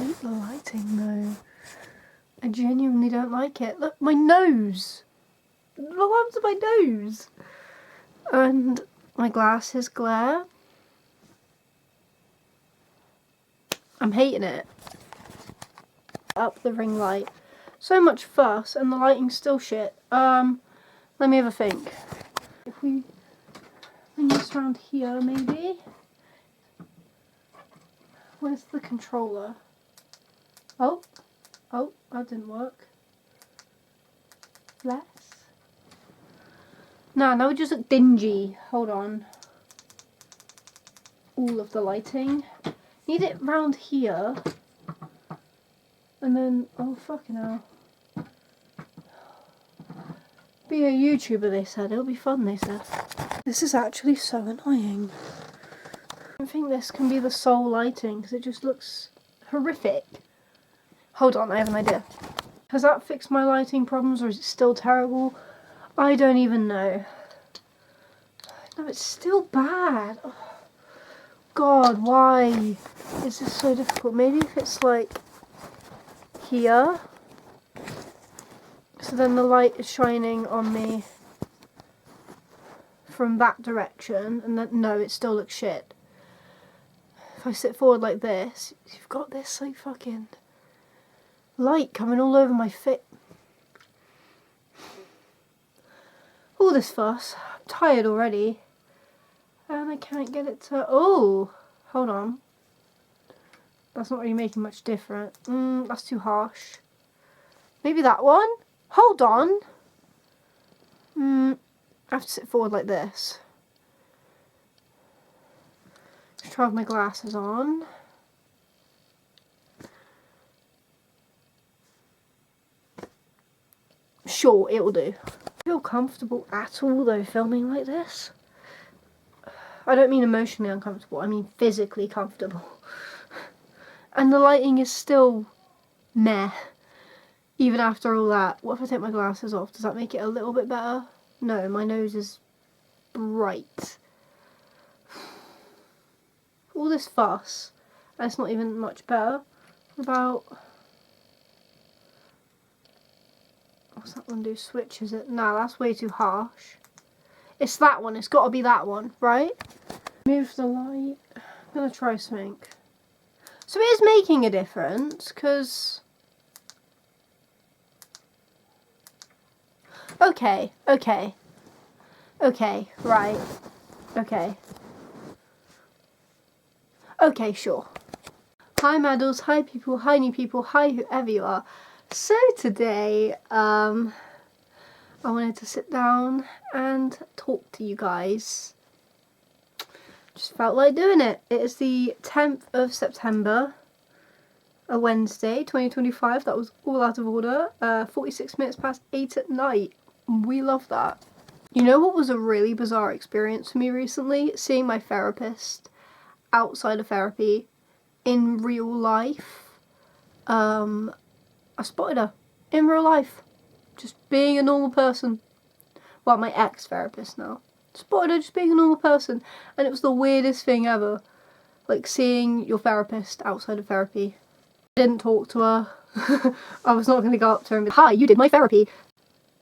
hate the lighting though. I genuinely don't like it. Look, my nose! Look what happened to my nose! And my glasses glare. I'm hating it. Up the ring light. So much fuss and the lighting's still shit. Let me have a think. If we bring this around here maybe. Where's the controller? Oh, that didn't work. Less. Nah, now we just look dingy. Hold on. All of the lighting. Need it round here. And then, oh fucking hell. Be a YouTuber, they said. It'll be fun, they said. This is actually so annoying. I don't think this can be the sole lighting because it just looks horrific. Hold on, I have an idea. Has that fixed my lighting problems or is it still terrible? I don't even know. No, it's still bad. Oh, God, why is this so difficult? Maybe if it's like here. So then the light is shining on me from that direction and then, no, it still looks shit. If I sit forward like this, you've got this like fucking light coming all over my face. All this fuss. I'm tired already. And I can't get it to... Oh! Hold on. That's not really making much difference. That's too harsh. Maybe that one? Hold on! I have to sit forward like this. Let's try with my glasses on. Sure, it will do. I feel comfortable at all though filming like this. I don't mean emotionally uncomfortable, I mean physically comfortable. And the lighting is still meh. Even after all that. What if I take my glasses off? Does that make it a little bit better? No, my nose is bright. All this fuss, and it's not even much better. What about... What's that one do? Switches it? Nah, that's way too harsh. It's that one. It's got to be that one, right? Move the light. I'm going to try something. So it is making a difference, because... Okay, right. Okay, sure. Hi Madals, hi people, hi new people, hi whoever you are. So today, I wanted to sit down and talk to you guys. Just felt like doing it. It is the 10th of September, a Wednesday, 2025. That was all out of order. 46 minutes past 8 at night. We love that. You know what was a really bizarre experience for me recently? Seeing my therapist outside of therapy in real life. I spotted her in real life. Just being a normal person. Well, my ex-therapist now. Spotted her just being a normal person. And it was the weirdest thing ever. Like seeing your therapist outside of therapy. I didn't talk to her. I was not going to go up to her and be, hi, you did my therapy.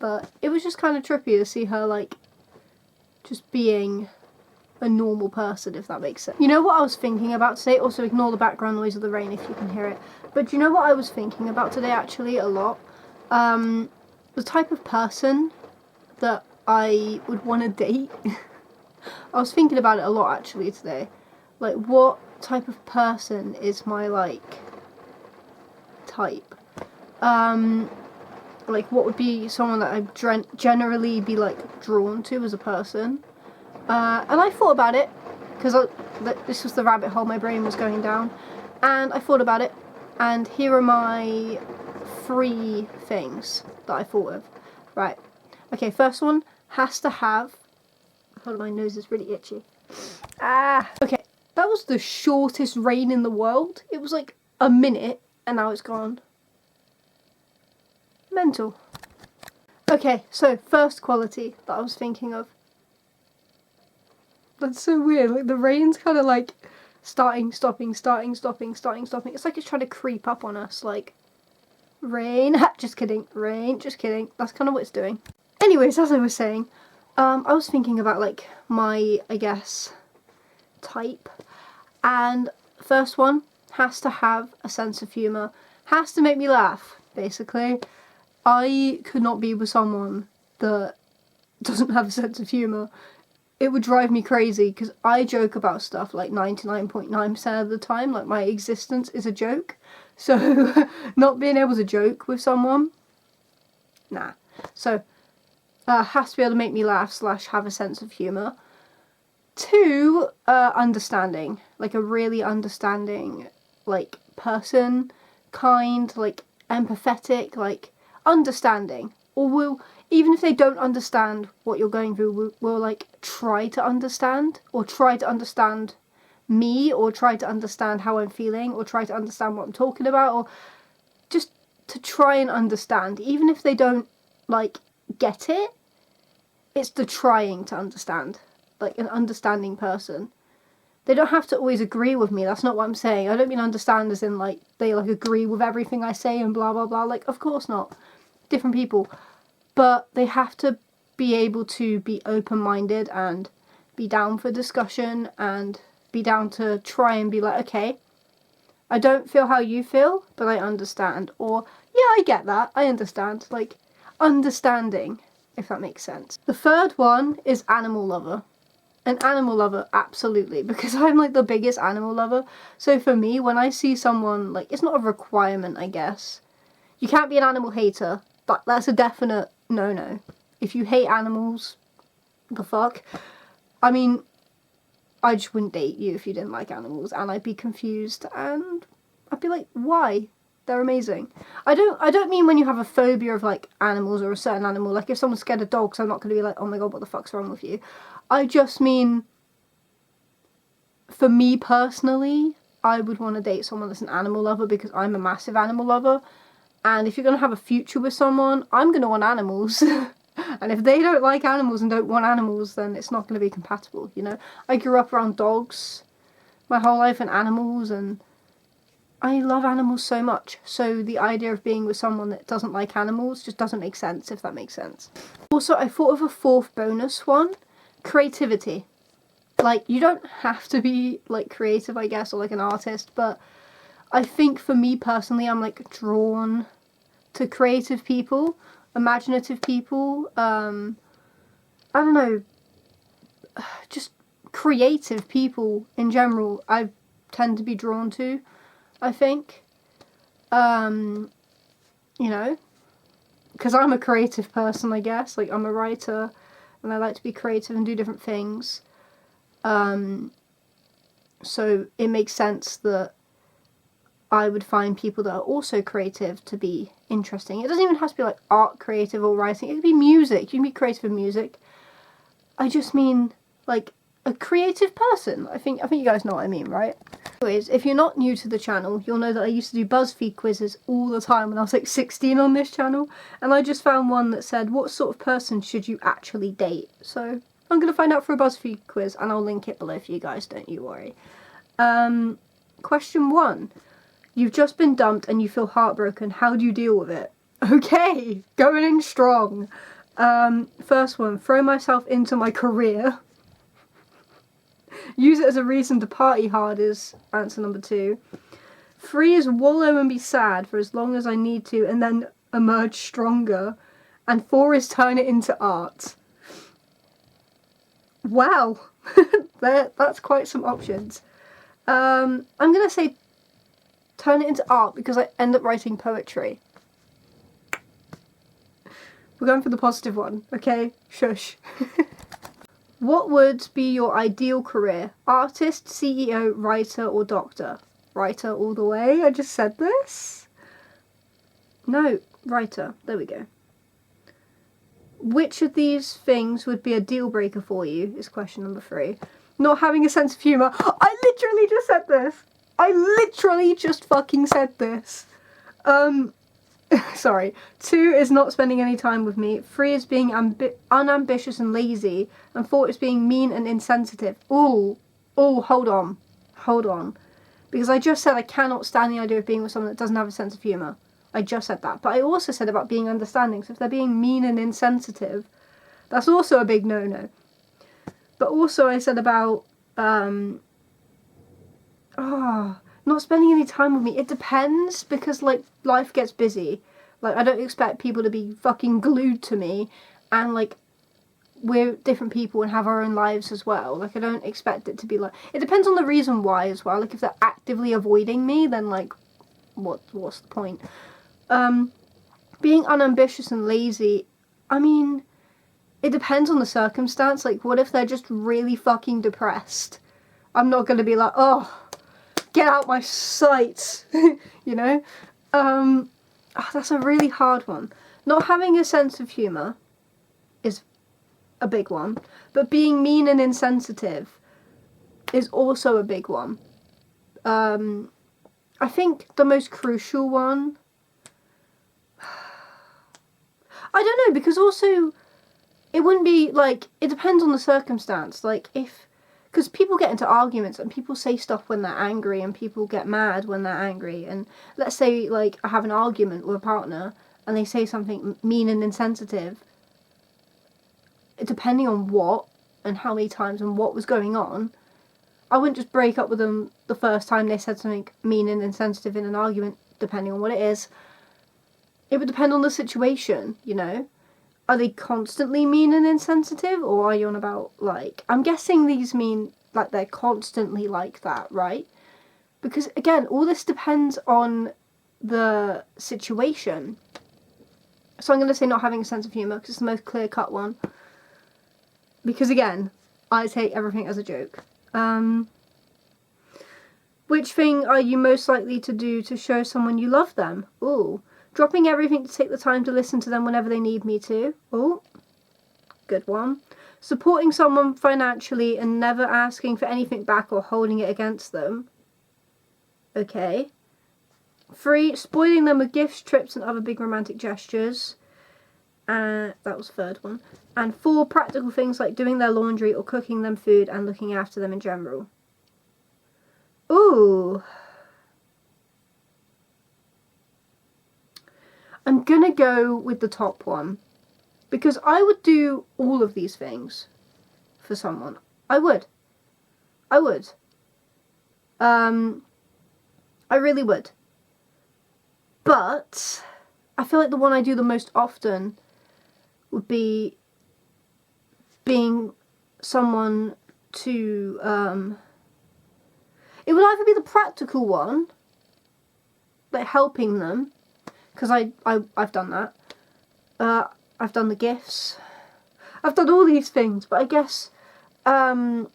But it was just kind of trippy to see her, like, just being a normal person, if that makes sense. You know what I was thinking about today? Also, ignore the background noise of the rain if you can hear it. But do you know what I was thinking about today, actually, a lot? The type of person that I would want to date. I was thinking about it a lot, actually, today. Like, what type of person is my, like, type? Like, what would be someone that I'd generally be, like, drawn to as a person. And I thought about it, because this was the rabbit hole my brain was going down. And I thought about it, and here are my 3 things that I thought of. Right. Okay, first one has to have... Hold on, my nose is really itchy. Okay, that was the shortest rain in the world. It was like a minute, and now it's gone. Mental. Okay, so first quality that I was thinking of. That's so weird, like the rain's kind of like starting, stopping, starting, stopping, starting, stopping. It's like it's trying to creep up on us, like, rain, just kidding, rain, just kidding. That's kind of what it's doing. Anyways, as I was saying, I was thinking about, like, my, I guess, type, and first one has to have a sense of humour, has to make me laugh, basically. I could not be with someone that doesn't have a sense of humour. It would drive me crazy, because I joke about stuff like 99.9% of the time, like my existence is a joke, so not being able to joke with someone, nah. So, has to be able to make me laugh / have a sense of humour. 2, understanding, like a really understanding, like, person, kind, like, empathetic, like, understanding, or will, even if they don't understand what you're going through, will like, try to understand, or try to understand me, or try to understand how I'm feeling, or try to understand what I'm talking about, or just to try and understand, even if they don't, like, get it, it's the trying to understand, like an understanding person. They don't have to always agree with me, that's not what I'm saying. I don't mean understand as in, like, they, like, agree with everything I say and blah blah blah, like, of course not. Different people. But they have to be able to be open-minded and be down for discussion and be down to try and be like, okay, I don't feel how you feel, but I understand. Or, yeah, I get that, I understand. Like, understanding, if that makes sense. The third one is animal lover. An animal lover, absolutely, because I'm, like, the biggest animal lover. So for me, when I see someone, like, it's not a requirement, I guess. You can't be an animal hater, but that's a definite no-no. If you hate animals, the fuck? I mean, I just wouldn't date you if you didn't like animals, and I'd be confused, and I'd be like, why? They're amazing. I don't mean when you have a phobia of, like, animals or a certain animal. Like, if someone's scared of dogs, I'm not going to be like, oh my god, what the fuck's wrong with you? I just mean, for me personally, I would want to date someone that's an animal lover, because I'm a massive animal lover. And if you're going to have a future with someone, I'm going to want animals. And if they don't like animals and don't want animals, then it's not going to be compatible, you know? I grew up around dogs my whole life and animals, and I love animals so much. So the idea of being with someone that doesn't like animals just doesn't make sense, if that makes sense. Also, I thought of a fourth bonus one. Creativity. Like, you don't have to be, like, creative, I guess, or, like, an artist, but I think for me personally, I'm, like, drawn to creative people, imaginative people, I don't know, just creative people in general, I tend to be drawn to, I think, you know, because I'm a creative person, I guess, like, I'm a writer, and I like to be creative and do different things, so it makes sense that I would find people that are also creative to be interesting. It doesn't even have to be, like, art creative or writing. It could be music. You can be creative in music. I just mean, like, a creative person. I think you guys know what I mean, right? Anyways, if you're not new to the channel, you'll know that I used to do Buzzfeed quizzes all the time when I was, like, 16 on this channel. And I just found one that said, what sort of person should you actually date? So I'm going to find out for a Buzzfeed quiz, and I'll link it below for you guys, don't you worry. Question 1. You've just been dumped and you feel heartbroken. How do you deal with it? Okay, going in strong. First one, throw myself into my career. Use it as a reason to party hard is answer number 2. 3 is wallow and be sad for as long as I need to and then emerge stronger. And 4 is turn it into art. Wow, that's quite some options. I'm going to say turn it into art because I end up writing poetry. We're going for the positive one, okay? Shush. What would be your ideal career? Artist, CEO, writer, or doctor? Writer all the way, I just said this. No, writer, there we go. Which of these things would be a deal breaker for you, is question number 3. Not having a sense of humour. I literally just said this. I literally just fucking said this. Sorry. 2 is not spending any time with me. 3 is being unambitious and lazy. And 4 is being mean and insensitive. Ooh, hold on. hold on. Because I just said I cannot stand the idea of being with someone that doesn't have a sense of humour. I just said that. But I also said about being understanding. So if they're being mean and insensitive, that's also a big no-no. But also I said about, not spending any time with me. It depends, because, like, life gets busy. Like, I don't expect people to be fucking glued to me, and, like, we're different people and have our own lives as well. Like, I don't expect it to be like... It depends on the reason why as well. Like, if they're actively avoiding me, then, like, what's the point? Being unambitious and lazy, I mean, it depends on the circumstance. Like, what if they're just really fucking depressed? I'm not going to be like, oh, get out my sight, you know? That's a really hard one. Not having a sense of humour is a big one, but being mean and insensitive is also a big one. I think the most crucial one, I don't know, because also it wouldn't be like, it depends on the circumstance. Like, because people get into arguments and people say stuff when they're angry, and people get mad when they're angry, and let's say, like, I have an argument with a partner and they say something mean and insensitive, depending on what and how many times and what was going on, I wouldn't just break up with them the first time they said something mean and insensitive in an argument, depending on what it is. It would depend on the situation, you know? Are they constantly mean and insensitive, or are you on about, like... I'm guessing these mean, like, they're constantly like that, right? Because, again, all this depends on the situation. So I'm going to say not having a sense of humour, because it's the most clear-cut one. Because, again, I take everything as a joke. Which thing are you most likely to do to show someone you love them? Ooh. Dropping everything to take the time to listen to them whenever they need me to. Ooh. Good one. Supporting someone financially and never asking for anything back or holding it against them. Okay. 3. Spoiling them with gifts, trips and other big romantic gestures. That was the third one. And 4. Practical things like doing their laundry or cooking them food and looking after them in general. Ooh. I'm gonna go with the top one, because I would do all of these things for someone. I would. I really would. But I feel like the one I do the most often would be being someone to, it would either be the practical one, like helping them, because I've done that. I've done the gifts. I've done all these things, but I guess, I'm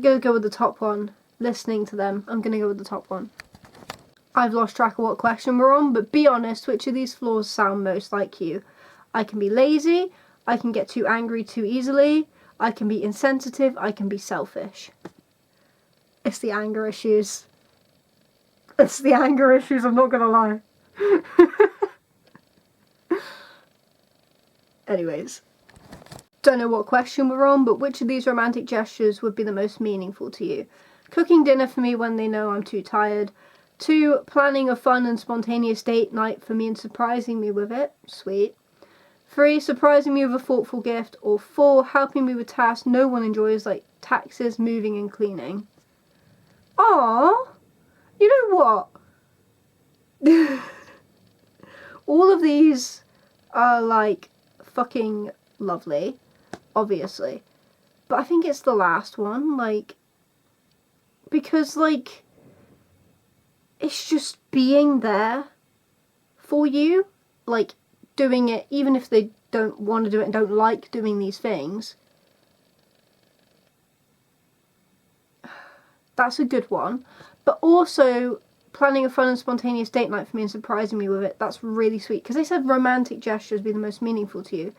going to go with the top one. Listening to them. I'm going to go with the top one. I've lost track of what question we're on, but be honest, which of these flaws sound most like you? I can be lazy, I can get too angry too easily, I can be insensitive, I can be selfish. It's the anger issues. It's the anger issues, I'm not gonna lie. Anyways. Don't know what question we're on, but which of these romantic gestures would be the most meaningful to you? Cooking dinner for me when they know I'm too tired. 2. Planning a fun and spontaneous date night for me and surprising me with it. Sweet. 3. Surprising me with a thoughtful gift. Or 4. Helping me with tasks no one enjoys, like taxes, moving and cleaning. Aww. You know what? All of these are, like, fucking lovely. Obviously. But I think it's the last one, like, because, like, it's just being there for you, like, doing it, even if they don't want to do it and don't like doing these things. That's a good one. But also, planning a fun and spontaneous date night for me and surprising me with it, that's really sweet. Because they said romantic gestures be the most meaningful to you.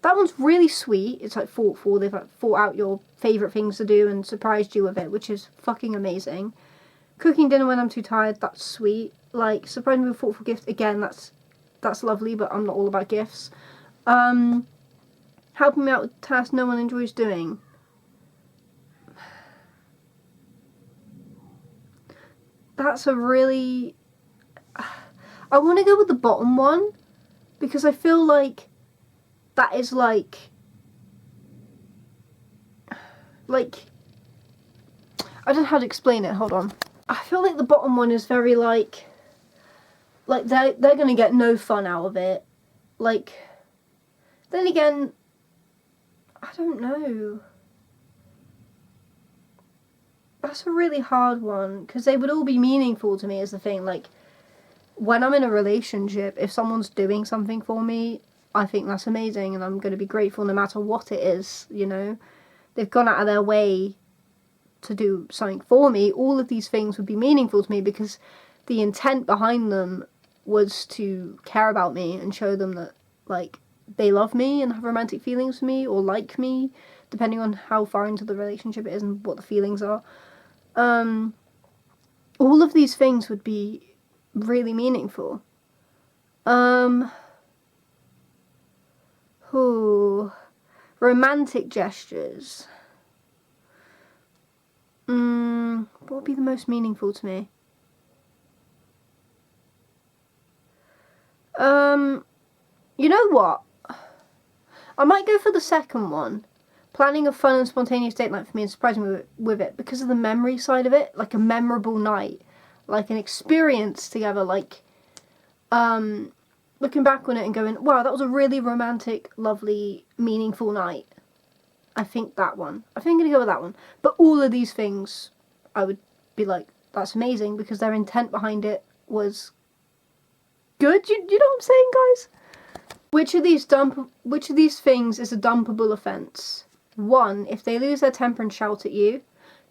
That one's really sweet. It's like thoughtful. They've like thought out your favourite things to do and surprised you with it, which is fucking amazing. Cooking dinner when I'm too tired, that's sweet. Like, surprising me with a thoughtful gift, again, that's lovely, but I'm not all about gifts. Helping me out with tasks no one enjoys doing. That's a really... I want to go with the bottom one, because I feel like that is like... I don't know how to explain it, hold on. I feel like the bottom one is very like they're gonna get no fun out of it. Like, then again, I don't know. That's a really hard one, because they would all be meaningful to me is the thing. Like, when I'm in a relationship, if someone's doing something for me, I think that's amazing, and I'm going to be grateful no matter what it is, you know. They've gone out of their way to do something for me. All of these things would be meaningful to me because the intent behind them was to care about me and show them that, like, they love me and have romantic feelings for me, or like me, depending on how far into the relationship it is and what the feelings are. All of these things would be really meaningful. Romantic gestures. What would be the most meaningful to me? You know what? I might go for the second one. Planning a fun and spontaneous date night for me and surprising me with it because of the memory side of it. Like a memorable night. Like an experience together. Like, looking back on it and going, wow, that was a really romantic, lovely, meaningful night. I think that one. I think I'm going to go with that one. But all of these things, I would be like, that's amazing, because their intent behind it was good. You know what I'm saying, guys? Which of these things is a dumpable offence? 1, if they lose their temper and shout at you.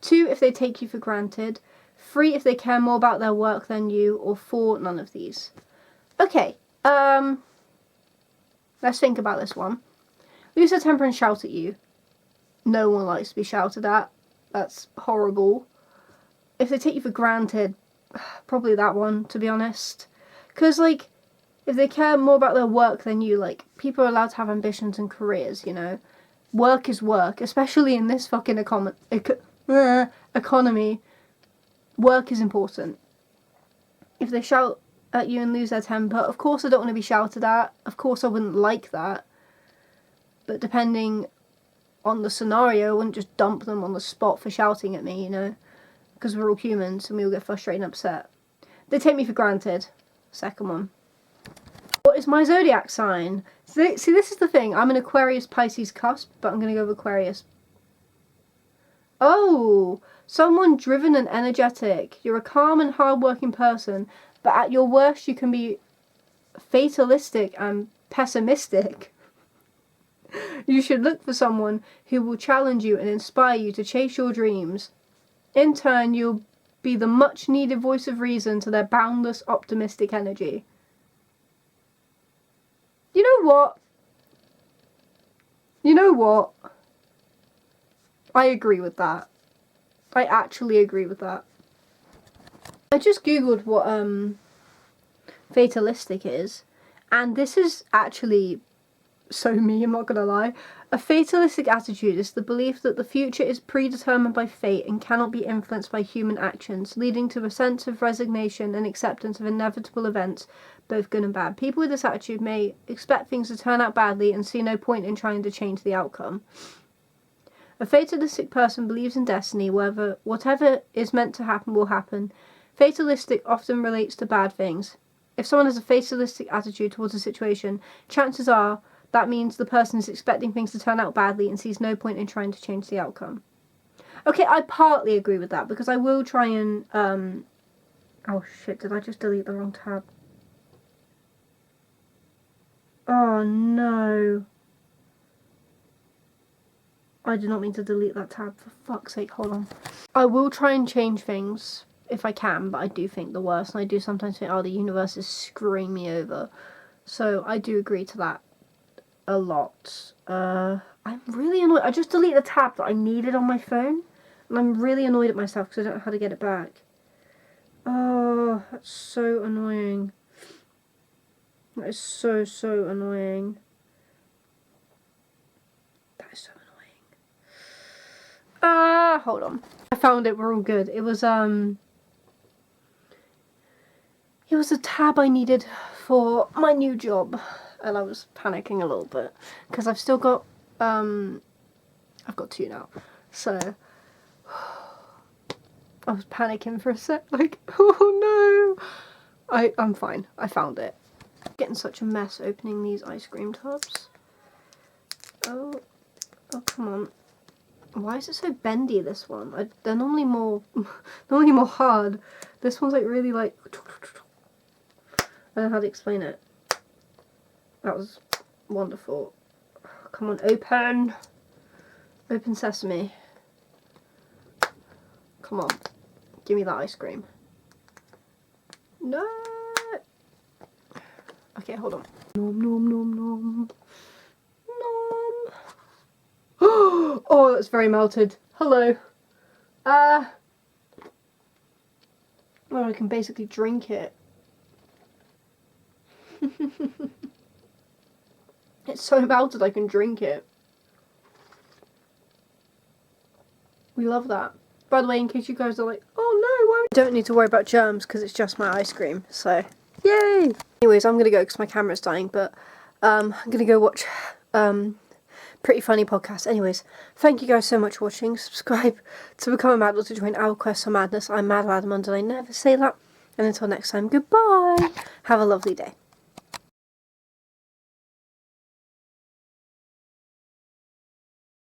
2, if they take you for granted. 3, if they care more about their work than you. Or 4, none of these. Okay, let's think about this one. Lose their temper and shout at you. No one likes to be shouted at. That's horrible. If they take you for granted, probably that one, to be honest. Because, like, if they care more about their work than you, like, people are allowed to have ambitions and careers, you know? Work is work, especially in this fucking economy. Work is important. If they shout at you and lose their temper, of course I don't want to be shouted at. Of course I wouldn't like that. But depending on the scenario, I wouldn't just dump them on the spot for shouting at me, you know? Because we're all humans and we all get frustrated and upset. They take me for granted. Second one. What is my zodiac sign? See, this is the thing. I'm an Aquarius Pisces cusp, but I'm going to go with Aquarius. Oh, someone driven and energetic. You're a calm and hard-working person, but at your worst you can be fatalistic and pessimistic. You should look for someone who will challenge you and inspire you to chase your dreams. In turn, you'll be the much-needed voice of reason to their boundless, optimistic energy. You know what? You know what? I agree with that. I actually agree with that. I just googled what fatalistic is, and this is actually so me, I'm not gonna lie. A fatalistic attitude is the belief that the future is predetermined by fate and cannot be influenced by human actions, leading to a sense of resignation and acceptance of inevitable events, both good and bad. People with this attitude may expect things to turn out badly and see no point in trying to change the outcome. A fatalistic person believes in destiny, whatever is meant to happen will happen. Fatalistic often relates to bad things. If someone has a fatalistic attitude towards a situation, chances are that means the person is expecting things to turn out badly and sees no point in trying to change the outcome. Okay, I partly agree with that, because I will try and, oh shit, did I just delete the wrong tab? Oh no. I did not mean to delete that tab, for fuck's sake, hold on. I will try and change things if I can, but I do think the worst, and I do sometimes think, oh, the universe is screwing me over. So I do agree to that a lot. I'm really annoyed. I just deleted a tab that I needed on my phone, and I'm really annoyed at myself because I don't know how to get it back. Oh, that's so annoying. That is so annoying. hold on. I found it, we're all good. It was a tab I needed for my new job, and I was panicking a little bit because I've still got I've got 2 now, so I was panicking for a sec, like, oh no. I'm fine, I found it. Getting such a mess opening these ice cream tubs. Oh come on. Why is it so bendy, this one? They're normally more hard. This one's like really like, I don't know how to explain it. That was wonderful. Come on, open. Open sesame. Come on. Give me that ice cream. No. Okay, hold on. Nom nom nom nom. Nom. Oh, that's very melted. Hello. Well, I can basically drink it. It's so melted I can drink it. We love that. By the way, in case you guys are like, oh no, why? I don't need to worry about germs because it's just my ice cream, so yay! Anyways, I'm gonna go because my camera's dying, but I'm gonna go watch Pretty Funny podcast. Anyways, thank you guys so much for watching. Subscribe to become a Madal to join our quest for madness. I'm Madalada Munden. I never say that. And until next time, goodbye. Have a lovely day.